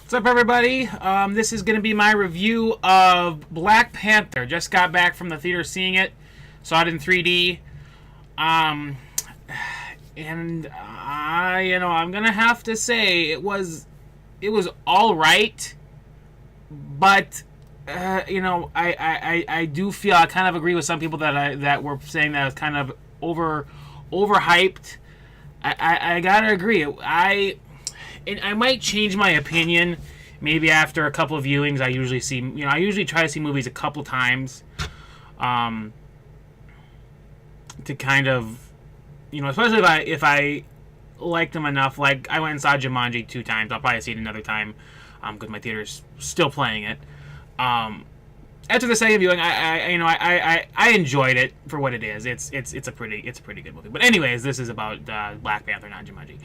What's up, everybody? This is going to be my review of Black Panther. Just got back from the theater seeing it. Saw it in 3D. I'm going to have to say it was all right. But, I do feel, I kind of agree with some people that were saying that it's kind of overhyped. I got to agree. I might change my opinion maybe after a couple of viewings. I usually try to see movies a couple times to kind of, especially if I like them enough. Like, I went and saw Jumanji 2 times. I'll probably see it another time because my theater's still playing it. After the second viewing, I enjoyed it for what it is. It's a pretty good movie. But anyways, this is about Black Panther, not Jumanji.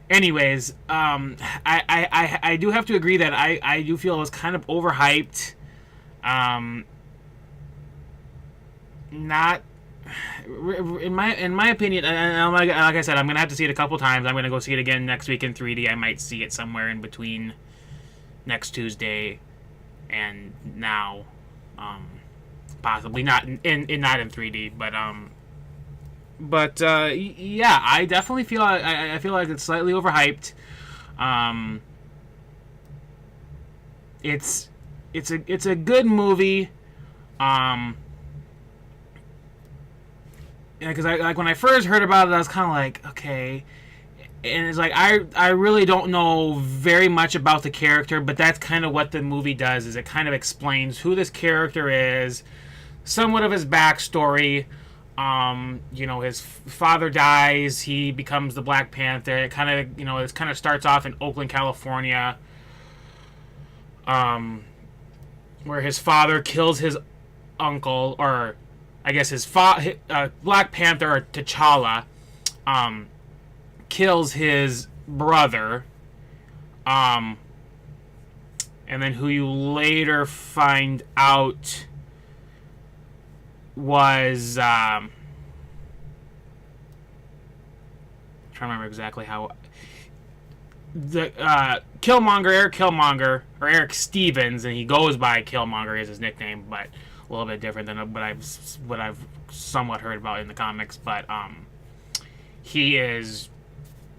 Anyways, I do have to agree that I do feel it was kind of overhyped. Not in my opinion, and like I said, I'm gonna have to see it a couple times. I'm gonna go see it again next week in 3D. I might see it somewhere in between next Tuesday and now, possibly not in 3D, but yeah, I definitely feel I feel like it's slightly overhyped. It's a good movie. Because when I first heard about it, I was kind of like, okay, and it's like I really don't know very much about the character, but that's kind of what the movie does. Is it kind of explains who this character is, somewhat of his backstory. His father dies, he becomes the Black Panther. It kind of starts off in Oakland, California, where his father kills his uncle, or I guess his Black Panther, or T'Challa, kills his brother, and then who you later find out was trying to remember exactly how the Eric Killmonger, or Eric Stevens, and he goes by Killmonger is his nickname, but a little bit different than what I've somewhat heard about in the comics. But he is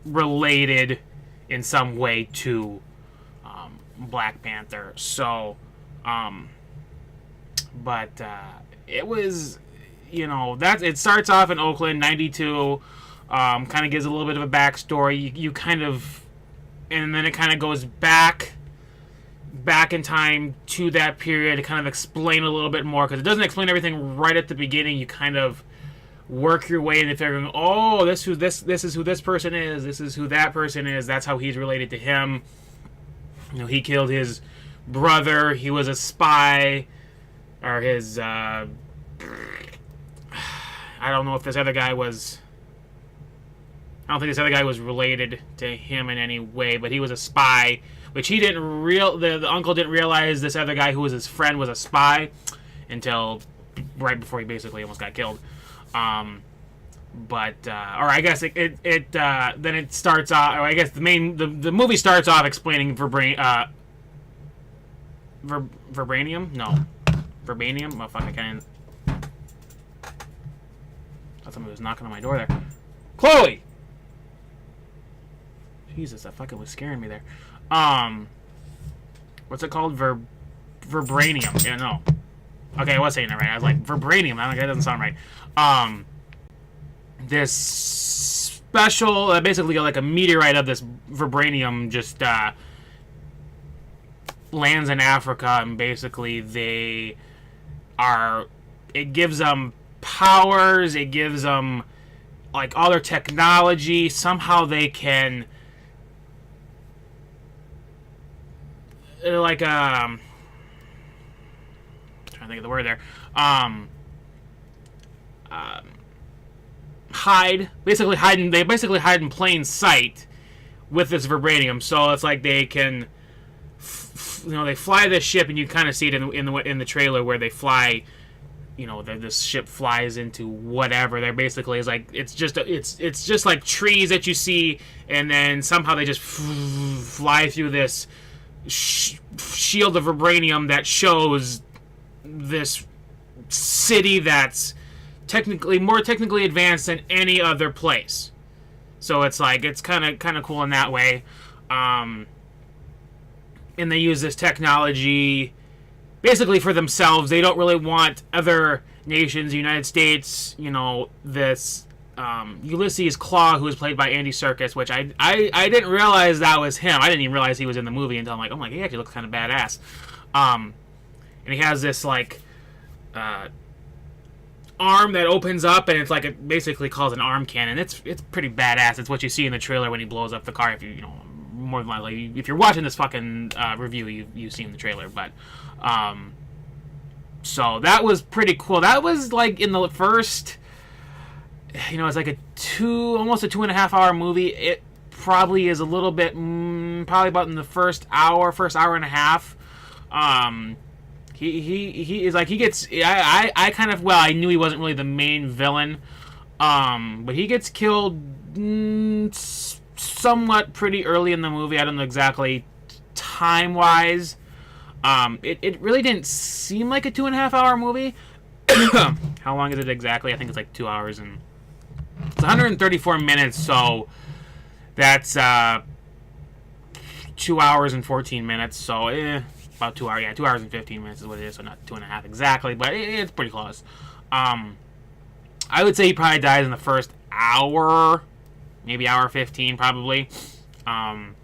related in some way to Black Panther. So, it was, it starts off in Oakland, 92, kind of gives a little bit of a backstory. You kind of, and then it kind of goes back in time to that period to kind of explain a little bit more, because it doesn't explain everything right at the beginning. You kind of work your way into figuring, oh, this is who this person is, this is who that person is, that's how he's related to him. He killed his brother, he was a spy, or his, I don't know if this other guy was, I don't think this other guy was related to him in any way, but he was a spy, which he didn't the uncle didn't realize this other guy who was his friend was a spy until right before he basically almost got killed. Or I guess it then it starts off, or I guess the movie starts off explaining vibranium? No. Verbanium? Oh, fuck, I can't. I thought somebody was knocking on my door there. Chloe! Jesus, that fucking was scaring me there. What's it called? Vibranium. Yeah, no. Okay, I was saying it right. I was like, vibranium. That doesn't sound right. This special, basically like a meteorite of this vibranium just lands in Africa, and basically it gives them powers, it gives them like all their technology. Somehow they can trying to think of the word there, they basically hide in plain sight with this vibranium. So it's like they can they fly this ship, and you kind of see it in the trailer where they fly this ship flies into whatever. They're basically is like it's just like trees that you see, and then somehow they just fly through this shield of vibranium that shows this city that's more technically advanced than any other place. So it's like it's kind of cool in that way. And they use this technology basically for themselves. They don't really want other nations, the United States, this Ulysses Claw, who was played by Andy Serkis, which I didn't realize that was him. I didn't even realize he was in the movie until I'm like, oh my god, he actually looks kind of badass. And he has this like arm that opens up, and it's like it basically calls an arm cannon. It's pretty badass. It's what you see in the trailer when he blows up the car. If more than likely, if you're watching this fucking review, you've seen the trailer. But so that was pretty cool. That was like in the first, it's like almost a 2.5 hour movie. It probably is a little bit, probably about in the first hour and a half. He is like, he gets, I knew he wasn't really the main villain, but he gets killed somewhat pretty early in the movie. I don't know exactly time wise. It really didn't seem like a 2.5 hour movie. How long is it exactly? I think it's like 2 hours and it's 134 minutes. So that's 2 hours and 14 minutes. So about 2 hours. Yeah, 2 hours and 15 minutes is what it is. So not 2.5 exactly, but it's pretty close. I would say he probably dies in the first hour, maybe hour 15 probably. And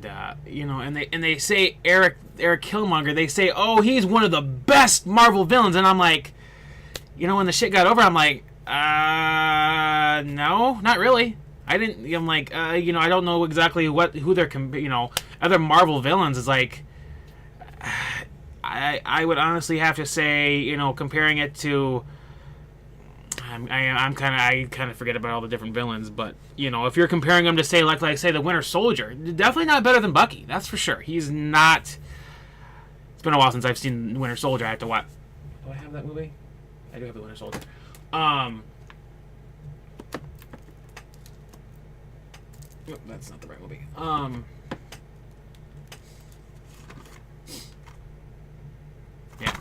they say Eric Killmonger, they say, oh, he's one of the best Marvel villains, and I'm like, when the shit got over, I'm like, no, not really. I'm like, I don't know exactly who they're other Marvel villains is like. I would honestly have to say, comparing it to. I kind of forget about all the different villains, but if you're comparing them to say like say the Winter Soldier, definitely not better than Bucky. That's for sure. He's not. It's been a while since I've seen Winter Soldier. I have to watch. Do I have that movie? I do have the Winter Soldier. Nope, that's not the right movie. Yeah.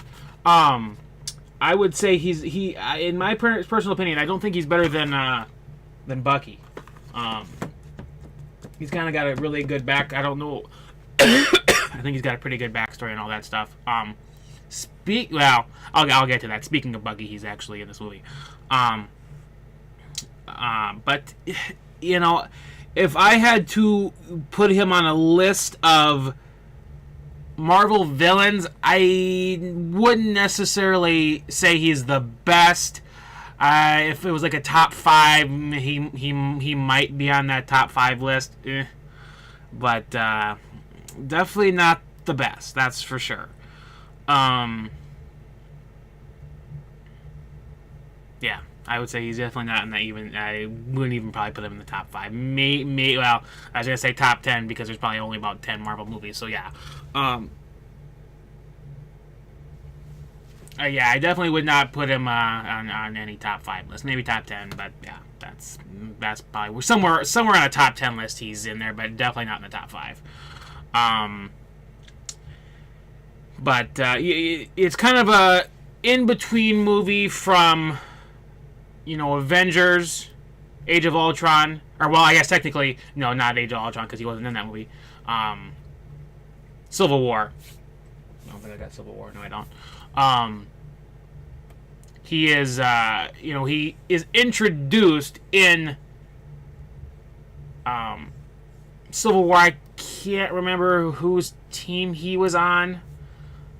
I would say he in my personal opinion, I don't think he's better than Bucky. He's kind of got a really good I don't know. I think he's got a pretty good backstory and all that stuff. I'll get to that. Speaking of Bucky, he's actually in this movie. But if I had to put him on a list of Marvel villains, I wouldn't necessarily say he's the best. If it was like a top 5, he might be on that top 5 list. But definitely not the best. That's for sure. Yeah, I would say he's definitely not in that even. I wouldn't even probably put him in the top 5. Well, I was gonna say top 10 because there's probably only about 10 Marvel movies. So yeah. Yeah, I definitely would not put him on any top 5 list. Maybe top 10, but yeah, that's probably somewhere on a top 10 list he's in there, but definitely not in the top 5. But it's kind of a in-between movie from Avengers, Age of Ultron, or well, I guess technically no, not Age of Ultron because he wasn't in that movie. Civil War. I don't think I got Civil War. No, I don't. He is, he is introduced in Civil War. I can't remember whose team he was on.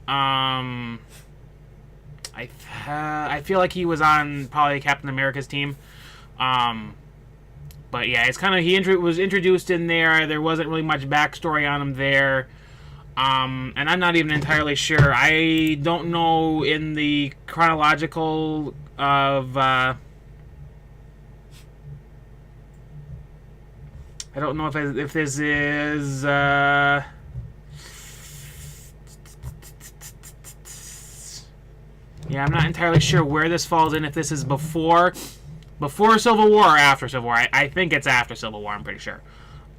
I feel like he was on probably Captain America's team. But yeah, it's kind of was introduced in there. There wasn't really much backstory on him there. And I'm not even entirely sure. I don't know in the chronological of. I don't know if this is. Yeah, I'm not entirely sure where this falls in. If this is before Civil War or after Civil War. I think it's after Civil War. I'm pretty sure.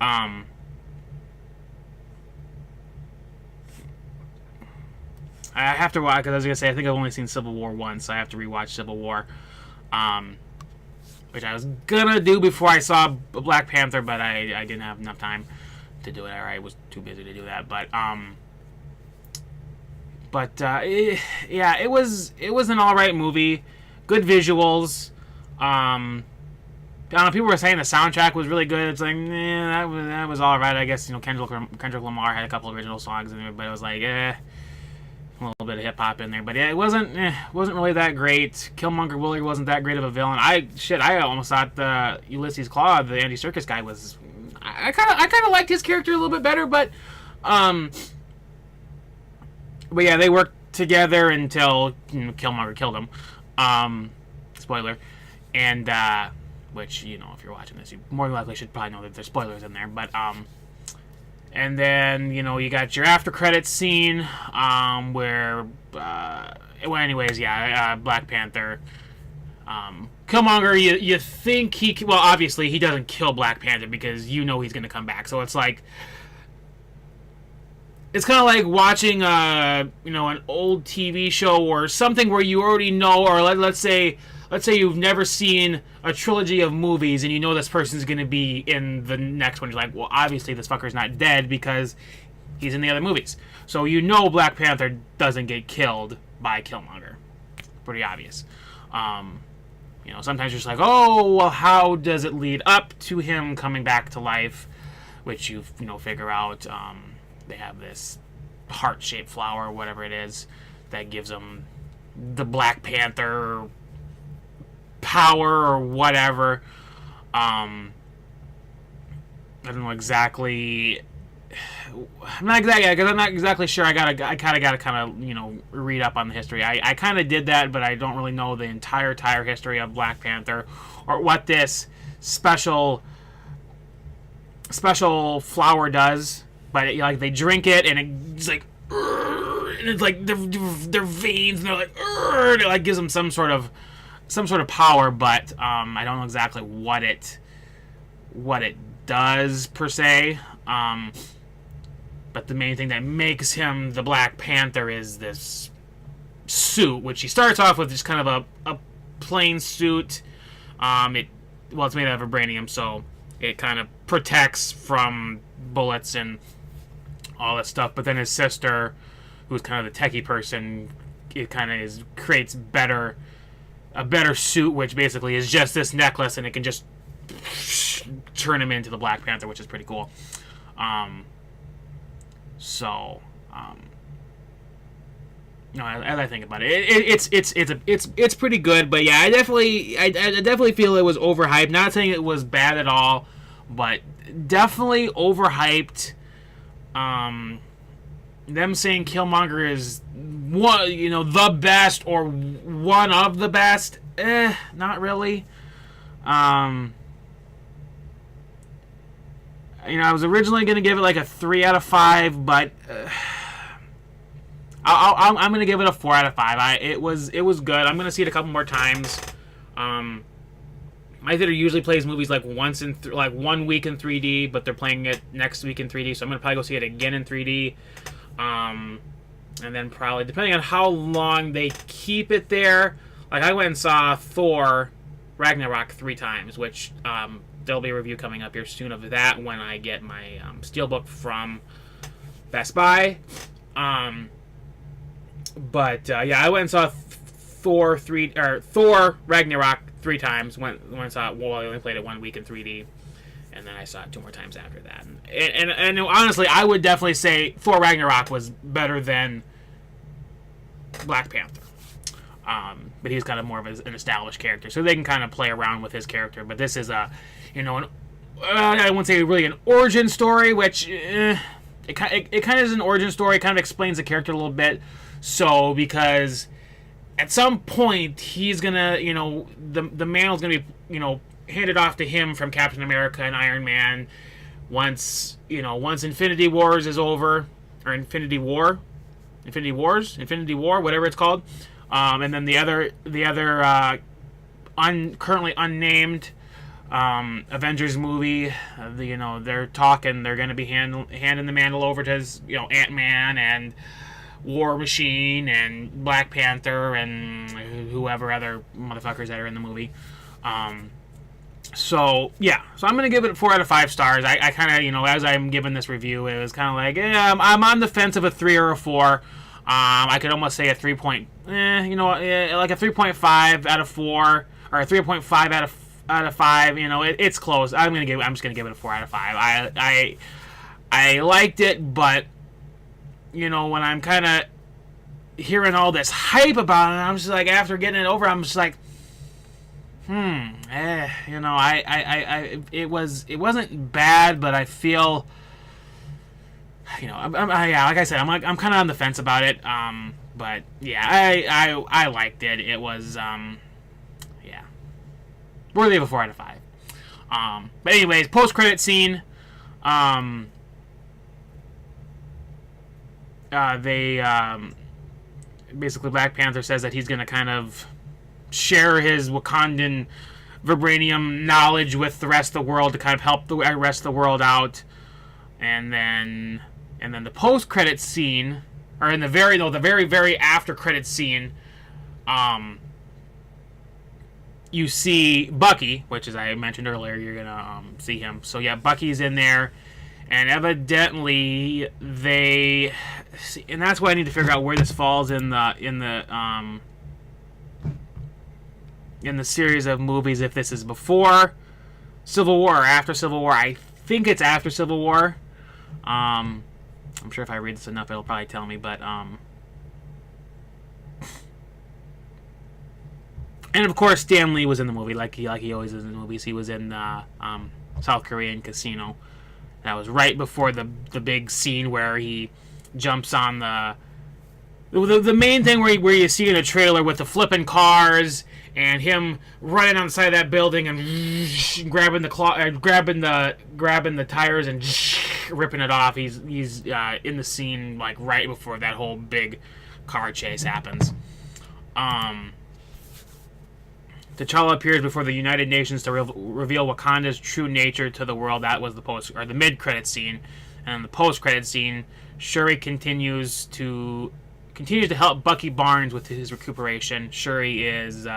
I have to watch, because I was gonna say I think I've only seen Civil War once, so I have to rewatch Civil War, which I was gonna do before I saw Black Panther, but I didn't have enough time to do it. Or I was too busy to do that. Yeah, it was an all right movie, good visuals. I don't know. People were saying the soundtrack was really good. It's like, that was all right. I guess Kendrick Lamar had a couple original songs in there, but it was like, a little bit of hip hop in there. But yeah, it wasn't really that great. Killmonger Willard wasn't that great of a villain. I almost thought the Ulysses Claw, the Andy Serkis guy, was. I kind of liked his character a little bit better, but yeah, they worked together until Killmonger killed him. Spoiler. And, which, if you're watching this, you more than likely should probably know that there's spoilers in there. But, and then, you got your after credits scene, where, well, anyways, yeah, Black Panther, Killmonger, you think well, obviously he doesn't kill Black Panther because he's going to come back. So it's like, it's kind of like watching, an old TV show or something where you already know, or let's say you've never seen a trilogy of movies and you know this person's going to be in the next one. You're like, well, obviously this fucker's not dead because he's in the other movies. So Black Panther doesn't get killed by Killmonger. Pretty obvious. Sometimes you're just like, oh, well, how does it lead up to him coming back to life? Which you figure out. They have this heart-shaped flower, or whatever it is, that gives them the Black Panther power or whatever. I don't know exactly. I'm not exactly sure. I kind of gotta read up on the history. I kind of did that, but I don't really know the entire history of Black Panther or what this special flower does. But they drink it and it's like, and it's like their veins, and they're like, and it gives them some sort of power, but I don't know exactly what it does per se. But the main thing that makes him the Black Panther is this suit, which he starts off with just kind of a plain suit. It's made out of vibranium, so it kind of protects from bullets and all that stuff. But then his sister, who's kind of the techie person, it kind of creates a better suit, which basically is just this necklace, and it can just turn him into the Black Panther, which is pretty cool. As I think about it, it's pretty good. But yeah, I definitely feel it was overhyped. Not saying it was bad at all, but definitely overhyped. Them saying Killmonger is the best or one of the best, not really. I was originally going to give it like a 3 out of 5, but I'm going to give it a 4 out of 5. It was good. I'm going to see it a couple more times. My theater usually plays movies like once in 1 week in 3D, but they're playing it next week in 3D, so I'm going to probably go see it again in 3D. And then probably, depending on how long they keep it there, like I went and saw Thor Ragnarok 3 times, which there'll be a review coming up here soon of that when I get my Steelbook from Best Buy. But I went and saw Thor Ragnarok 3 times. Went and saw it. Well, I only played it 1 week in 3D, and then I saw it 2 more times after that. And honestly, I would definitely say Thor Ragnarok was better than Black Panther. But he's kind of more of an established character, so they can kind of play around with his character. But this is I wouldn't say really an origin story, which it kind of is an origin story. It kind of explains the character a little bit. So because at some point he's gonna, the mantel's gonna be, handed off to him from Captain America and Iron Man once Infinity Wars is over, or Infinity War, whatever it's called. And then the other currently unnamed Avengers movie, they're talking. They're going to be handing the mantle over to Ant-Man and War Machine and Black Panther and whoever other motherfuckers that are in the movie. So I'm gonna give it 4 out of 5 stars. I kind of, as I'm giving this review, it was kind of like, I'm on the fence of a 3 or a 4. I could almost say a 3 point, like a 3.5 out of 4 or a 3.5 out of 5. It's close. I'm just gonna give it a 4 out of 5. I liked it, but when I'm kind of hearing all this hype about it, I'm just like, after getting it over, I'm just like, it wasn't bad, but I feel, like I said, I'm kind of on the fence about it. But yeah, I liked it. It was, worthy of a 4 out of 5. But anyways, post-credit scene, basically Black Panther says that he's going to kind of share his Wakandan vibranium knowledge with the rest of the world to kind of help the rest of the world out. And then the post-credit scene, or in the very after-credit scene, you see Bucky, which, as I mentioned earlier, you're going to see him. So yeah, Bucky's in there. And evidently and that's why I need to figure out where this falls in the series of movies, if this is before Civil War or after Civil War. I think it's after Civil War. I'm sure if I read this enough, it'll probably tell me, but and of course Stan Lee was in the movie, like he always is in the movies. He was in South Korean Casino. That was right before the big scene where he jumps on the main thing where you see in the trailer with the flipping cars and him running on the side of that building and grabbing the tires and ripping it off. He's in the scene like right before that whole big car chase happens. T'Challa appears before the United Nations to reveal Wakanda's true nature to the world. That was the mid-credit scene. And in the post-credit scene, Shuri continues to help Bucky Barnes with his recuperation. Shuri is was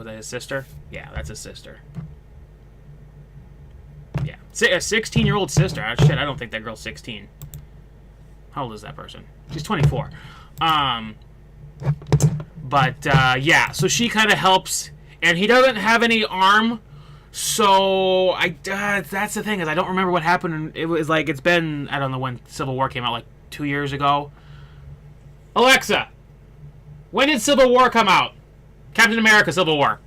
that his sister? Yeah, that's his sister. Yeah, a 16-year-old sister. Oh, shit, I don't think that girl's 16. How old is that person? She's 24. So she kind of helps, and he doesn't have any arm, so that's the thing, is I don't remember what happened. It was like, it's been, I don't know when Civil War came out, like 2 years ago. Alexa, when did Civil War come out? Captain America Civil War.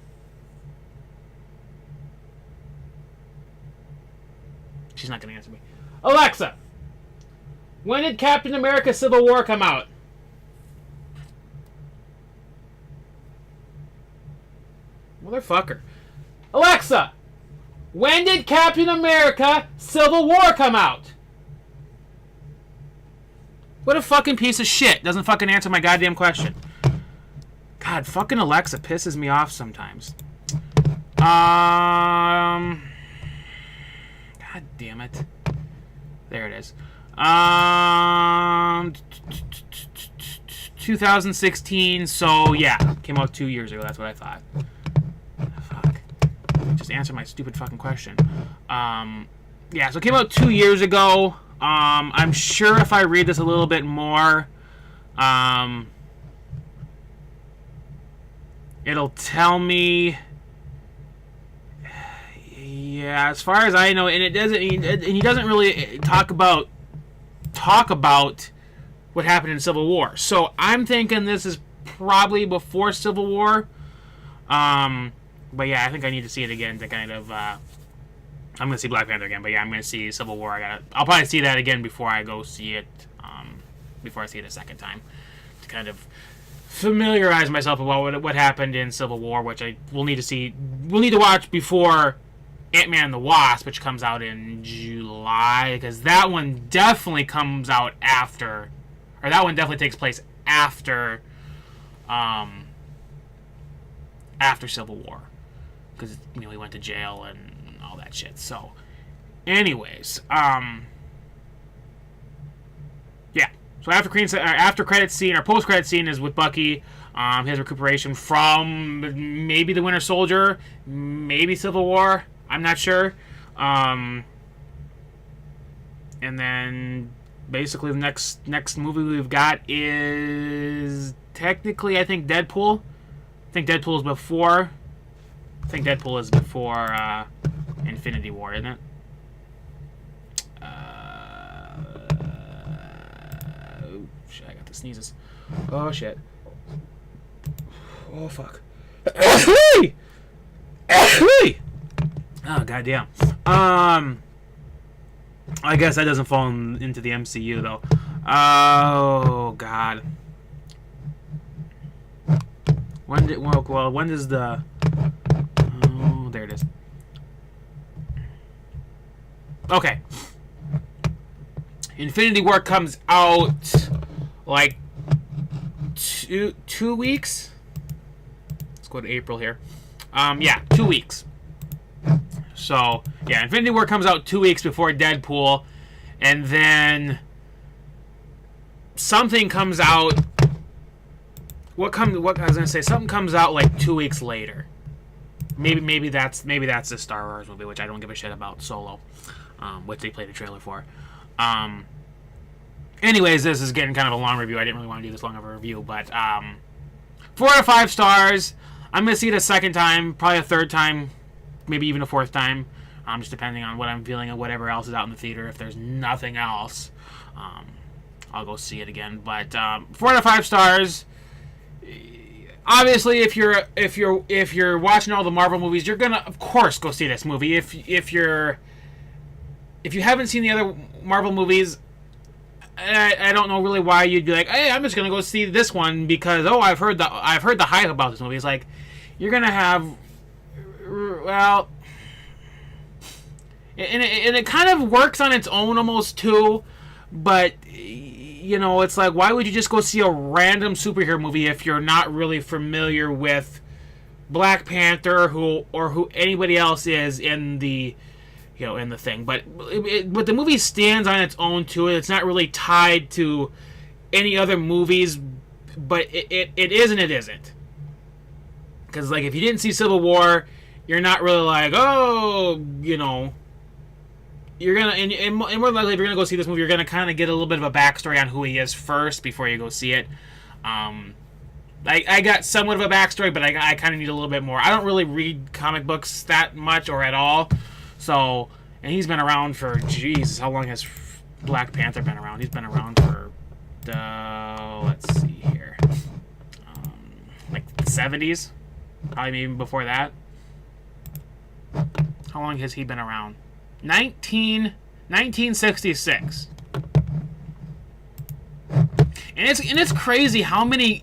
She's not going to answer me. Alexa, when did Captain America Civil War come out? Motherfucker. Alexa, when did Captain America Civil War come out? What a fucking piece of shit. Doesn't fucking answer my goddamn question. God, fucking Alexa pisses me off sometimes. God damn it. There it is. 2016, so yeah. Came out 2 years ago, that's what I thought. Fuck. Just answer my stupid fucking question. So it came out 2 years ago. I'm sure if I read this a little bit more, it'll tell me. Yeah, as far as I know, and it doesn't. He doesn't really talk about what happened in Civil War. So I'm thinking this is probably before Civil War. But yeah, I think I need to see it again to kind of. I'm gonna see Black Panther again, but yeah, I'm gonna see Civil War. I'll probably see that again before I go see it. Before I see it a second time, to kind of familiarize myself about what happened in Civil War, which I will need to see. We'll need to watch before Ant-Man and the Wasp, which comes out in July, because that one definitely comes out after, or that one definitely takes place after Civil War, because he went to jail and all that shit. So, anyways, yeah. So after credit scene, our post credit scene is with Bucky. His recuperation from maybe the Winter Soldier, maybe Civil War. I'm not sure. And then basically the next movie we've got is technically, I think, Deadpool. I think Deadpool is before Infinity War, isn't it? Shit, I got the sneezes. Oh shit. Oh fuck. Oh goddamn. I guess that doesn't fall into the MCU though. Oh god. When does the? Oh, there it is. Okay. Infinity War comes out like two weeks. Let's go to April here. Yeah, 2 weeks. So yeah, Infinity War comes out 2 weeks before Deadpool, and then something comes out. What I was gonna say? Something comes out like 2 weeks later. Maybe that's the Star Wars movie, which I don't give a shit about. Solo, which they played a trailer for. Anyways, this is getting kind of a long review. I didn't really want to do this long of a review, but 4 out of 5 stars. I'm gonna see it a second time, probably a third time, maybe even a fourth time. Just depending on what I'm feeling and whatever else is out in the theater. If there's nothing else, I'll go see it again. But 4 out of 5 stars. Obviously, if you're watching all the Marvel movies, you're gonna, of course, go see this movie. If you haven't seen the other Marvel movies, I don't know really why you'd be like, hey, I'm just gonna go see this one because I've heard the hype about this movie. It's like you're gonna have, well, and it kind of works on its own almost too, but it's like, why would you just go see a random superhero movie if you're not really familiar with Black Panther or who anybody else is in the in the thing? But the movie stands on its own too. It's not really tied to any other movies, but it is and it isn't. Because like if you didn't see Civil War, you're not really like, you're gonna, and more likely, if you're gonna go see this movie, you're gonna kind of get a little bit of a backstory on who he is first before you go see it. I got somewhat of a backstory, but I kind of need a little bit more. I don't really read comic books that much or at all, so, and he's been around for, Jesus, how long has Black Panther been around? He's been around for let's see here, like the 70s, probably even before that. How long has he been around? 1966. And it's crazy how many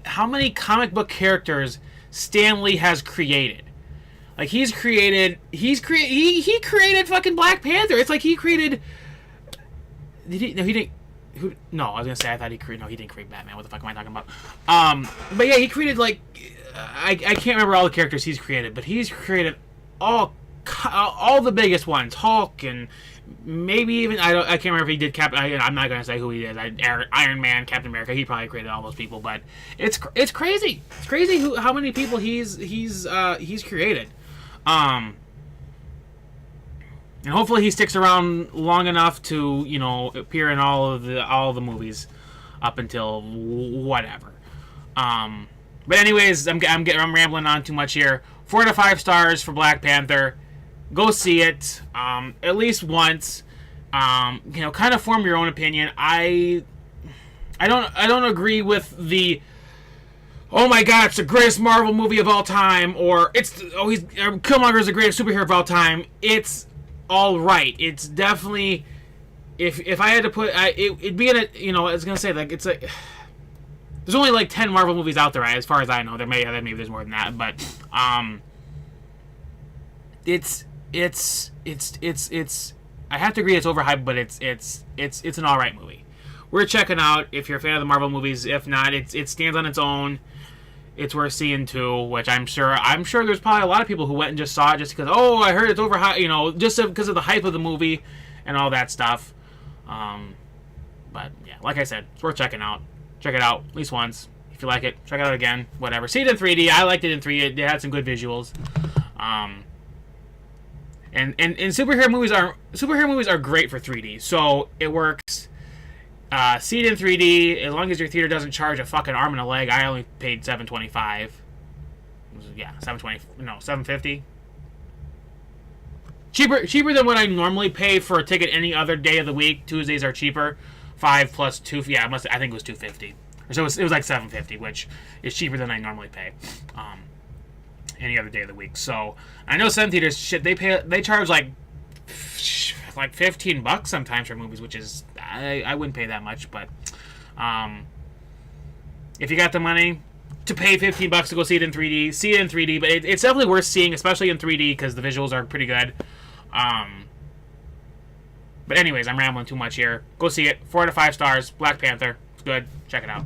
comic book characters Stan Lee has created. Like he created fucking Black Panther. It's like he created. Did he? No, he didn't. No, I was gonna say I thought he created. No, he didn't create Batman. What the fuck am I talking about? But yeah, he created like I can't remember all the characters he's created, but he's created all the biggest ones, Hulk, and maybe even I can't remember if he did I'm not gonna say who he is. Iron Man, Captain America. He probably created all those people, but it's crazy. It's crazy how many people he's created. And hopefully he sticks around long enough to appear in all of the movies up until whatever. But anyways, I'm rambling on too much here. 4 out of 5 stars for Black Panther. Go see it at least once. Kind of form your own opinion. I don't agree with the, oh my god, it's the greatest Marvel movie of all time, or Killmonger is the greatest superhero of all time. It's all right. It's definitely, if I had to put, it'd be in a, I was gonna say, like, it's like, there's only like 10 Marvel movies out there, as far as I know. Maybe there's more than that, but it's I have to agree it's overhyped, but it's an all right movie. worth checking out if you're a fan of the Marvel movies. If not, it stands on its own. It's worth seeing too, which I'm sure there's probably a lot of people who went and just saw it just because, oh, I heard it's over, just because of the hype of the movie and all that stuff. But yeah, like I said, it's worth checking out. Check it out at least once. If you like it, check it out again. Whatever. See it in 3D. I liked it in 3D. It had some good visuals. And superhero movies are great for 3D, so it works. See it in 3D as long as your theater doesn't charge a fucking arm and a leg. I only paid $7.25. Yeah, $7.50. Cheaper than what I normally pay for a ticket any other day of the week. Tuesdays are cheaper. 5 plus 2. Yeah, I think it was $2.50. So it was like $7.50, which is cheaper than I normally pay. Any other day of the week. So I know some theaters they charge like $15 sometimes for movies, which is I wouldn't pay that much, but if you got the money to pay $15 to go see it in 3D, see it in 3D. But it's definitely worth seeing, especially in 3D, because the visuals are pretty good. But anyways, I'm rambling too much here. Go see it. 4 out of 5 stars. Black Panther. It's good. Check it out.